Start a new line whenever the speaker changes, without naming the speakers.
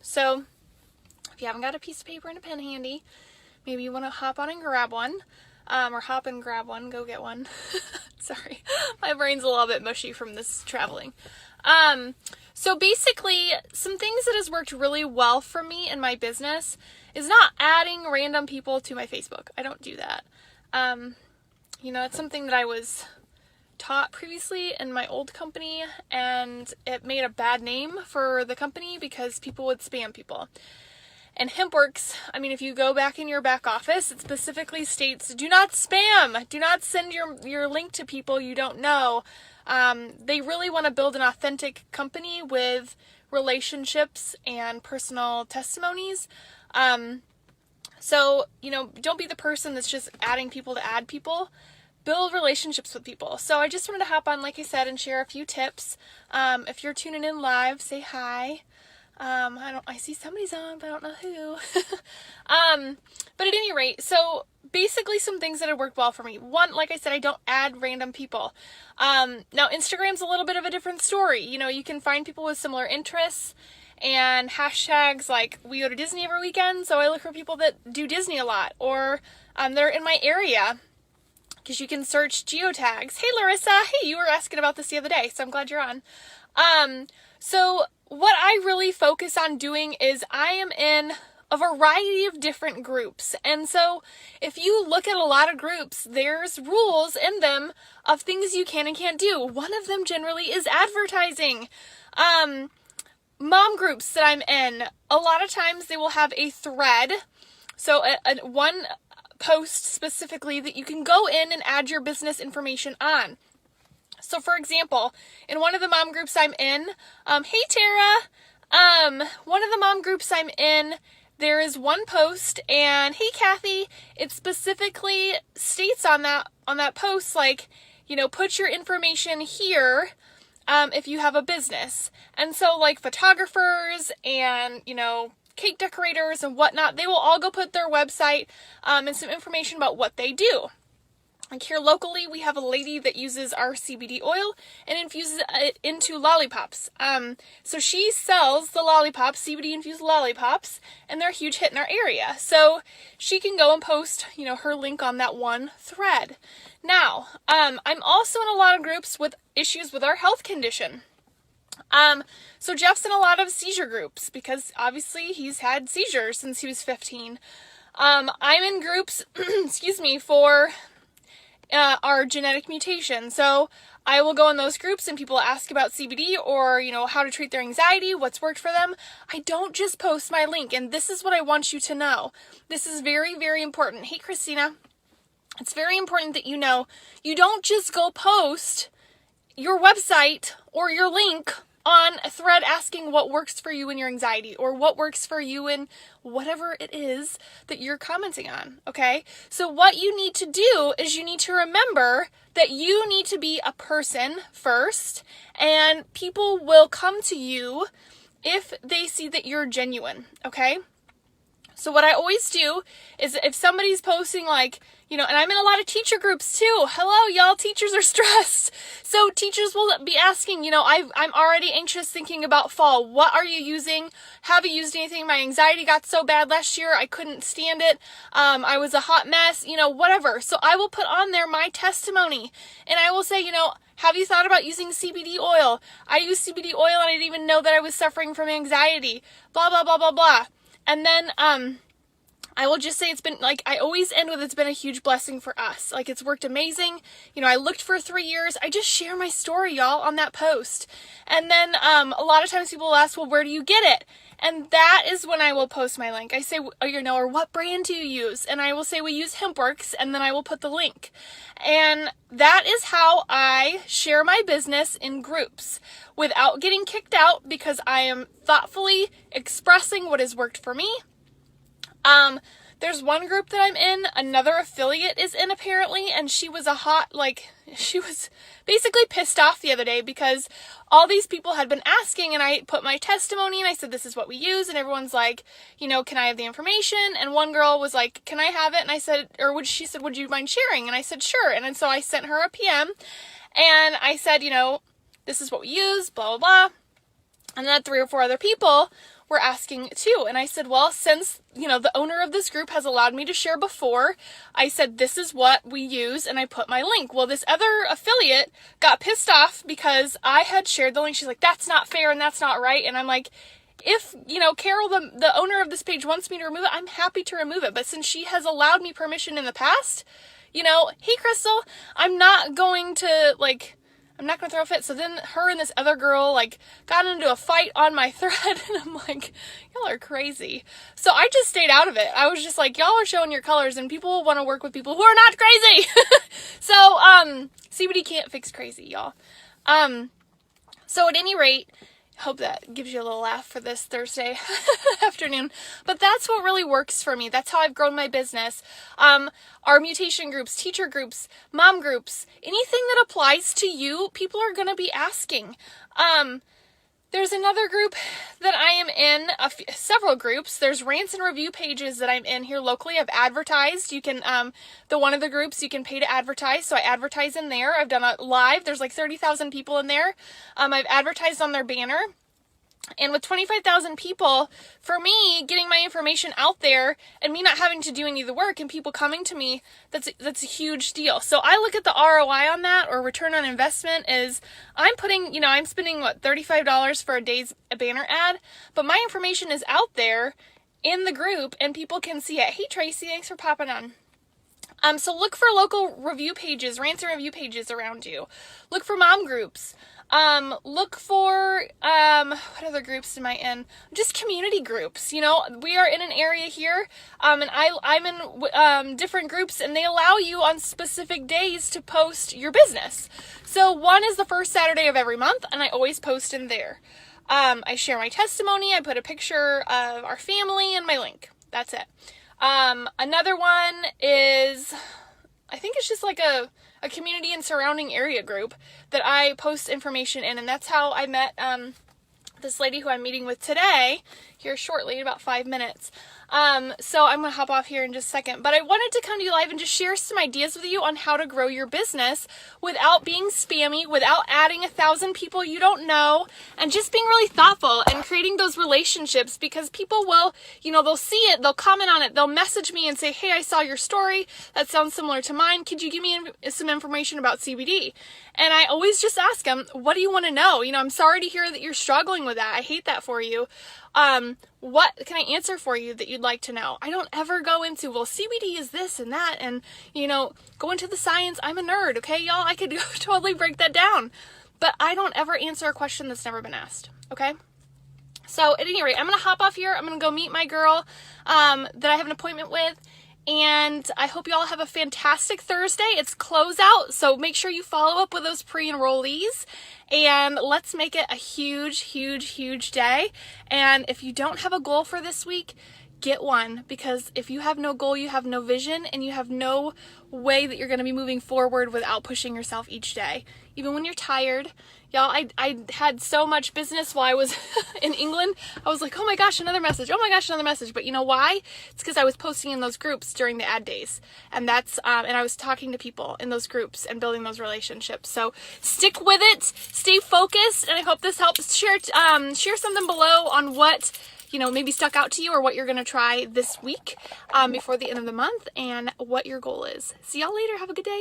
So if you haven't got a piece of paper and a pen handy, maybe you want to hop on and grab one. Or hop and grab one, go get one. Sorry, my brain's a little bit mushy from this traveling. So basically, some things that has worked really well for me in my business is not adding random people to my Facebook. I don't do that. It's something that I was taught previously in my old company, and it made a bad name for the company because people would spam people. And HempWorks, if you go back in your back office, it specifically states, do not spam, do not send your link to people you don't know. They really want to build an authentic company with relationships and personal testimonies. So, don't be the person that's just adding people to add people. Build relationships with people. So I just wanted to hop on, like I said, and share a few tips. If you're tuning in live, say hi. I see somebody's on, but I don't know who. But at any rate, so basically some things that have worked well for me. One, like I said, I don't add random people. Now Instagram's a little bit of a different story. You can find people with similar interests and hashtags like we go to Disney every weekend. So I look for people that do Disney a lot, or, they're in my area, because you can search geotags. Hey Larissa, hey, you were asking about this the other day, so I'm glad you're on. So what I really focus on doing is I am in a variety of different groups. And so if you look at a lot of groups, there's rules in them of things you can and can't do. One of them generally is advertising. Mom groups that I'm in, a lot of times they will have a thread. So one post specifically that you can go in and add your business information on. So for example, in one of the mom groups I'm in, hey Tara, one of the mom groups I'm in, there is one post, and hey Kathy, it specifically states on that post, like, put your information here, if you have a business. And so like photographers and, cake decorators and whatnot, they will all go put their website, and some information about what they do. Like here locally, we have a lady that uses our CBD oil and infuses it into lollipops. So she sells the lollipops, CBD infused lollipops, and they're a huge hit in our area. So she can go and post, her link on that one thread. Now, I'm also in a lot of groups with issues with our health condition. So Jeff's in a lot of seizure groups because obviously he's had seizures since he was 15. I'm in groups, for our genetic mutation. So I will go in those groups and people ask about CBD or, how to treat their anxiety, what's worked for them. I don't just post my link, and this is what I want you to know. This is very, very important. Hey, Christina. It's very important that you don't just go post your website or your link on a thread asking what works for you in your anxiety or what works for you in whatever it is that you're commenting on, okay? So what you need to do is you need to remember that you need to be a person first, and people will come to you if they see that you're genuine, okay? So what I always do is if somebody's posting like, and I'm in a lot of teacher groups too. Hello, y'all, teachers are stressed. So teachers will be asking, I'm already anxious thinking about fall. What are you using? Have you used anything? My anxiety got so bad last year, I couldn't stand it. I was a hot mess, whatever. So I will put on there my testimony, and I will say, have you thought about using CBD oil? I use CBD oil and I didn't even know that I was suffering from anxiety, blah, blah, blah, blah, blah. And then, I will just say it's been, I always end with, it's been a huge blessing for us. It's worked amazing. I looked for 3 years. I just share my story, y'all, on that post. And then, a lot of times people will ask, well, where do you get it? And that is when I will post my link. I say, or what brand do you use? And I will say we use HempWorks, and then I will put the link. And that is how I share my business in groups without getting kicked out, because I am thoughtfully expressing what has worked for me. There's one group that I'm in, another affiliate is in apparently, and she was she was basically pissed off the other day because all these people had been asking, and I put my testimony and I said, this is what we use, and everyone's like, can I have the information? And one girl was like, can I have it? And I said, she said, would you mind sharing? And I said, sure. And then so I sent her a PM and I said, this is what we use, blah, blah, blah. And then 3 or 4 other people were asking too. And I said, well, since, the owner of this group has allowed me to share before, I said, this is what we use, and I put my link. Well, this other affiliate got pissed off because I had shared the link. She's like, that's not fair and that's not right. And I'm like, if, Carol, the owner of this page wants me to remove it, I'm happy to remove it. But since she has allowed me permission in the past, hey, Crystal, I'm not going to throw a fit. So then her and this other girl, got into a fight on my thread, and I'm like, y'all are crazy. So I just stayed out of it. I was just like, y'all are showing your colors, and people want to work with people who are not crazy. So, CBD can't fix crazy, y'all. So at any rate, hope that gives you a little laugh for this Thursday afternoon. But that's what really works for me. That's how I've grown my business. Our mutation groups, teacher groups, mom groups, anything that applies to you, people are going to be asking. There's another group that I am in, several groups. There's rants and review pages that I'm in here locally. I've advertised. You can, one of the groups you can pay to advertise. So I advertise in there. I've done a live. There's 30,000 people in there. I've advertised on their banner. And with 25,000 people, for me, getting my information out there and me not having to do any of the work and people coming to me, that's a huge deal. So I look at the ROI on that, or return on investment, is I'm putting, I'm spending, $35 for a day's banner ad, but my information is out there in the group and people can see it. Hey, Tracy, thanks for popping on. So look for local review pages, rants and review pages around you. Look for mom groups. Look for, what other groups am I in? Just community groups. We are in an area here, and I'm in, different groups, and they allow you on specific days to post your business. So one is the first Saturday of every month, and I always post in there. I share my testimony. I put a picture of our family and my link. That's it. Another one is, I think it's just a community and surrounding area group that I post information in, and that's how I met this lady who I'm meeting with today, here shortly, in about 5 minutes. So I'm going to hop off here in just a second, but I wanted to come to you live and just share some ideas with you on how to grow your business without being spammy, without adding 1,000 people you don't know, and just being really thoughtful and creating those relationships, because people will, they'll see it, they'll comment on it, they'll message me and say, hey, I saw your story, that sounds similar to mine, could you give me some information about CBD? And I always just ask them, what do you want to know? I'm sorry to hear that you're struggling with that. I hate that for you. What can I answer for you that you'd like to know? I don't ever go into, well, CBD is this and that, and, go into the science. I'm a nerd, okay, y'all? I could totally break that down. But I don't ever answer a question that's never been asked, okay? So, at any rate, I'm going to hop off here. I'm going to go meet my girl that I have an appointment with. And I hope you all have a fantastic Thursday. It's closeout, so make sure you follow up with those pre-enrollees. And let's make it a huge, huge, huge day. And if you don't have a goal for this week, get one. Because if you have no goal, you have no vision, and you have no way that you're going to be moving forward without pushing yourself each day. Even when you're tired. Y'all, I had so much business while I was in England. I was like, oh my gosh, another message. Oh my gosh, another message. But you know why? It's because I was posting in those groups during the ad days. And that's, and I was talking to people in those groups and building those relationships. So stick with it. Stay focused. And I hope this helps. Share something below on what, maybe stuck out to you, or what you're going to try this week before the end of the month, and what your goal is. See y'all later. Have a good day.